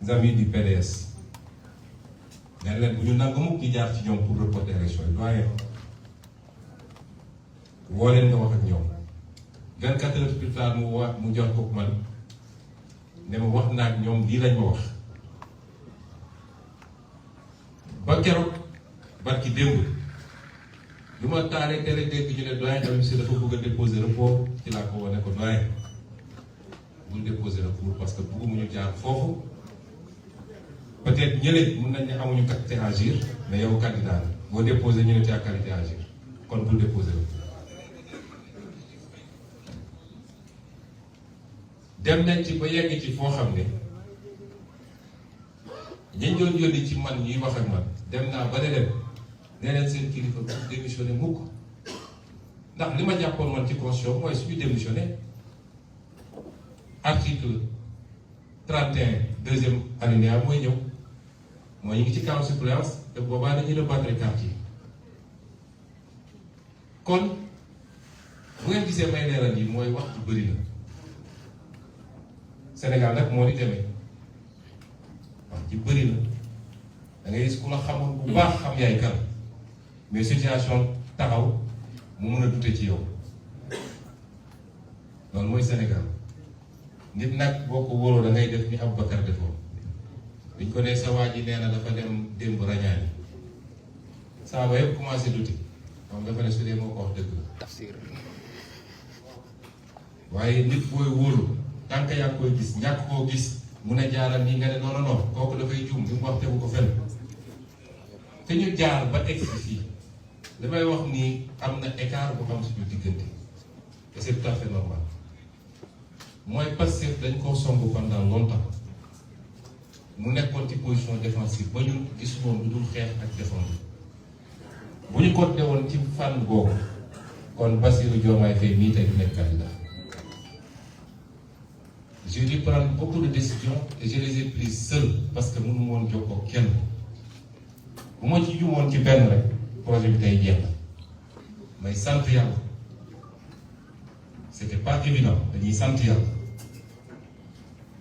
amis du PDS ne leen bu ñu nangu mukk di jaar ci ñoom pour reporter élection yi doyen woo leen nga wax ak ñoom 24 heures plus tard mu jox ko man ne ma wax naa ak ñoom lii lañ ma wax ba keroog barki démb lu ma taalee télé dégg ñu ne doyen Habib Sy dafa bëgg a déposer recours ci laa ko wane ko doyen bul déposer recours parce que bëggu mu ñu jaar foofu peut-être ñële mun nañ ne amuñu qualité à agir mais yow candidat la boo déposer ñu ne tu as qualité à agir kon bul déposer recours. dem nañ ci ba yegg ci foo xam ne ñi doon yónni ci man ñuy wax ak man dem naa ba ne leen nee leen seen kilifa bu démissionné mukk ndax li ma jàppoon man ci constitution mooy suñu démissionné article 31 deuxième alinéa mooy ñëw mooy ñu ngi ci camp suppléance te boobaa dañuy rebattre carte yi kon bu ngeen gisee may leeral yi mooy wax ju bëri na Sénégal nag moo di demee wax ji bëri na da ngay gis ku la xamul bu baax xam yaay kan mais situation taxaw mu mun a dute ci yow loolu mooy Sénégal nit nag boo ko wóoroo da ngay def ni Aboubacar defoo biñ ko ne sa waa ji nee na dafa dem démb rañaani saa ba yëpp commencé dute moom dafa ne su dee moo ko wax dëgg la tafsir waaye nit booy wóolu tànk yaa koy gis ñàkk koo gis mun a jaaral nii nga ne non non non kooku dafay juum li mu wax tegu ko fenn te ñu jaar ba egg fii damay wax ni am na écart bu am suñu diggante et c'est tout à fait normal mooy Pastef dañ koo somb pendant longtemps mu nekkoon ci position défensive ba ñu gis moom lu dul xeex ak défendre bu ñu ko dewoon ci fànn googu kon Bassirou Diomaye Faye nii tey du nekk candidat. J'ai dû prendre beaucoup de décisions et je les ai prises seul parce que mënu woon jokkoo kenn bu ma ci jumoon ci benn rek projet bi tey jeex na may sant yàlla c'était pas évident dañuy sant yàlla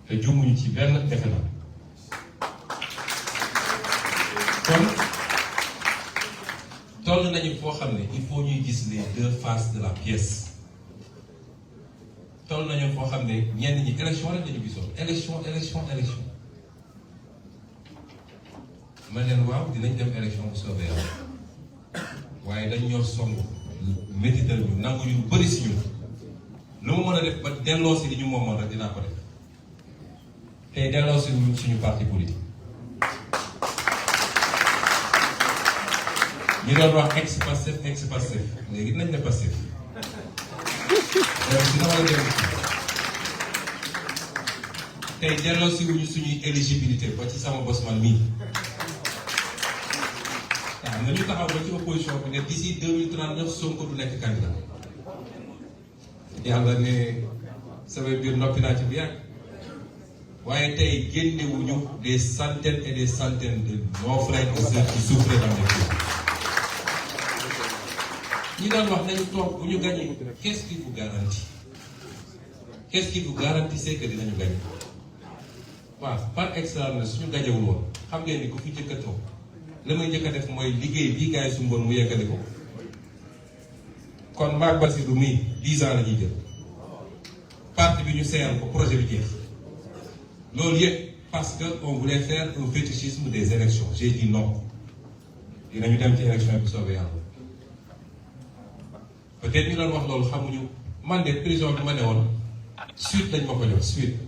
te jumuñu ci benn defe na kon toll nañu foo xam ne il faut ñuy gis les deux faces de la pièce. toll nañu foo xam ne ñenn ñi élection rek lañu gisoon élection ma leen waaw dinañ dem élection bu soobee yàlla waaye dañ ñoo song métital ñu nangu ñu bëri si ñun lu ma mën a def ba delloo si li ñu moomoon rek dinaa ko def tey delloo si suñu parti politique ñu doon wax ex-Pastef léegi dinañ ne Pastef tey delloo si wuñu suñuy éligibilité ba ci sama bos man mii waaw nañu taxaw ba ci opposition bi ne d'ici 2039 Sonko du nekk candidat yàlla ne sama biir noppi naa ci bu yàgg waaye tey génnewuñu des centaines et des centaines de nos frères et sœurs qui souffrent dans les pays ñi doon wax nañu toog bu ñu gagné qu'est-ce qui vous garantit c'est que dinañu gagné waaw par extraordinaire suñu gagnéwul woon xam ngeen ni ku fi njëkk a toog la may njëkk a def mooy liggéey bii gars yi su mboon mu yeggale ko kon maag Bassirou mii 10 ans la ñuy jël parti bi ñu seeyal ko projet bi jeex loolu yëpp parce que on voulait faire un fétichisme des élections j'ai dit non dinañu dem ci élection bi soobee yàlla peut-être ñu doon wax loolu xamuñu man de prison bi ma ne woon suite lañ ma ko jox suite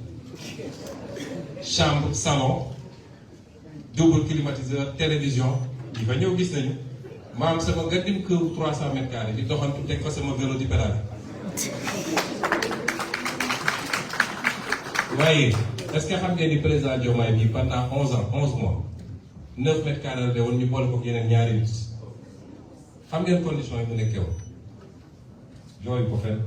chambre salon double climatiseur télévision yi fa ñëw gis nañu ma am sama gàddim kër 300 mètres carrés di doxantu teg fa sama vélo di pédale waaye est-ce que xam ngeen ni président Diomaye bi pendant 11 mois 9 mètres carrés de woon ñu boole ko yeneen ñaari nit xam ngeen condition yi mu nekkee woon jooyu ko fenn